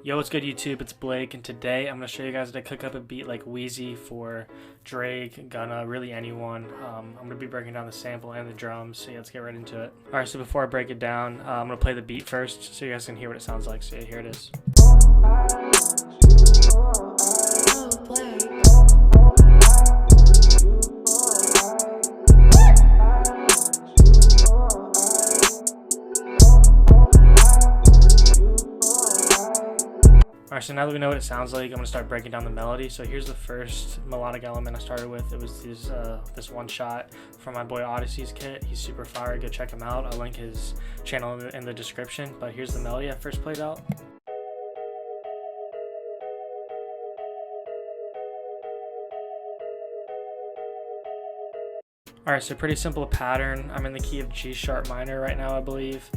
Yo, what's good YouTube? It's Blake, and today I'm going to show you guys how to cook up a beat like Wheezy for Drake, Gunna, really anyone. I'm going to be breaking down the sample and the drums, so yeah, let's get right into it. Alright, so before I break it down, I'm going to play the beat first so you guys can hear what it sounds like. So yeah, here it is. Alright, so now that we know what it sounds like, I'm going to start breaking down the melody. So here's the first melodic element I started with. It was this one shot from my boy Odyssey's kit. He's super fire. Go check him out. I'll link his channel in the description. But here's the melody I first played out. Alright, so pretty simple pattern. I'm in the key of G sharp minor right now, I believe.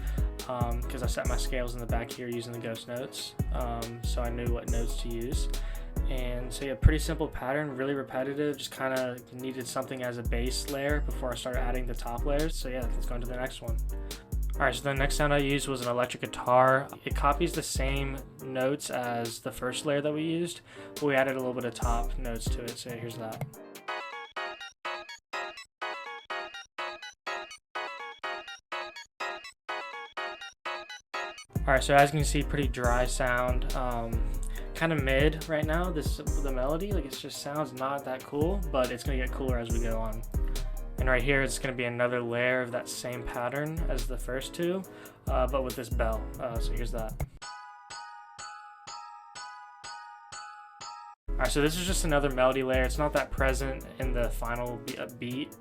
Because I set my scales in the back here using the ghost notes, so I knew what notes to use. And so yeah, pretty simple pattern, really repetitive, just kind of needed something as a base layer before I started adding the top layers. So yeah, let's go into the next one. Alright, so the next sound I used was an electric guitar. It copies the same notes as the first layer that we used, but we added a little bit of top notes to it, so here's that. Alright, so as you can see, pretty dry sound, kind of mid right now, the melody, like it just sounds not that cool, but it's going to get cooler as we go on. And right here, it's going to be another layer of that same pattern as the first two, but with this bell, so here's that. Alright, so this is just another melody layer. It's not that present in the final beat,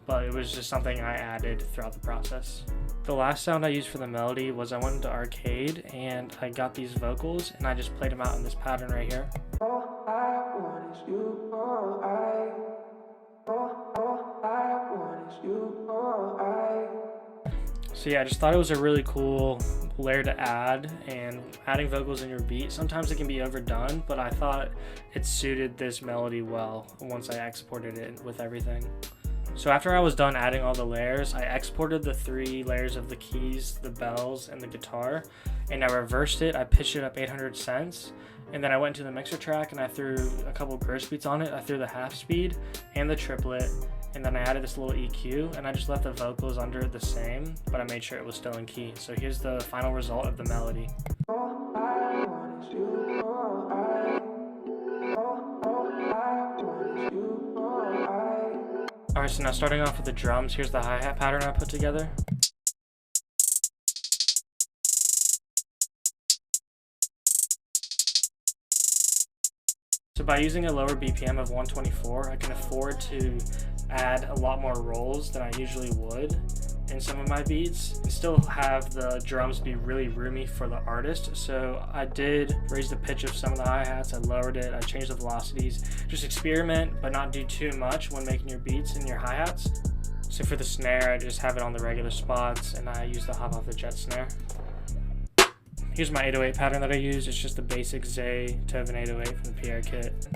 but it was just something I added throughout the process. The last sound I used for the melody was I went into Arcade and I got these vocals and I just played them out in this pattern right here. So yeah, I just thought it was a really cool layer to add, and adding vocals in your beat, sometimes it can be overdone, but I thought it suited this melody well once I exported it with everything. So after I was done adding all the layers, I exported the 3 layers of the keys, the bells, and the guitar, and I reversed it. I pitched it up 800 cents, and then I went to the mixer track and I threw a couple gross beats on it. I threw the half speed and the triplet, and then I added this little EQ, and I just left the vocals under it the same, but I made sure it was still in key. So here's the final result of the melody. Alright, so now starting off with the drums, here's the hi-hat pattern I put together. So by using a lower BPM of 124, I can afford to add a lot more rolls than I usually would in some of my beats and still have the drums be really roomy for the artist. So I did raise the pitch of some of the hi-hats, I lowered it, I changed the velocities. Just experiment, but not do too much when making your beats and your hi-hats. So for the snare, I just have it on the regular spots and I use the hop off the jet snare. Here's my 808 pattern that I use. It's just a basic Zay Tovin 808 from the PR kit.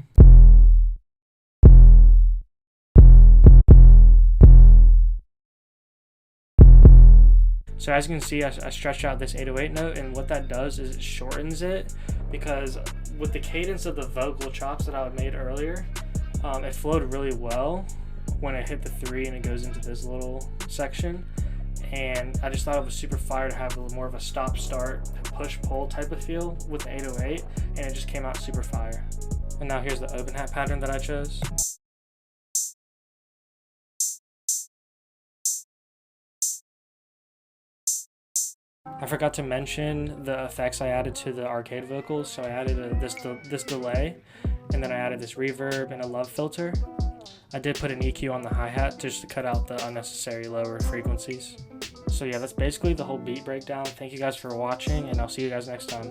So as you can see, I stretched out this 808 note, and what that does is it shortens it, because with the cadence of the vocal chops that I made earlier, it flowed really well when it hit the 3 and it goes into this little section. And I just thought it was super fire to have a little more of a stop-start, push-pull type of feel with the 808, and it just came out super fire. And now here's the open hat pattern that I chose. I forgot to mention the effects I added to the arcade vocals. So I added this delay, and then I added this reverb and a love filter. I did put an EQ on the hi-hat just to cut out the unnecessary lower frequencies. So yeah, that's basically the whole beat breakdown. Thank you guys for watching, and I'll see you guys next time.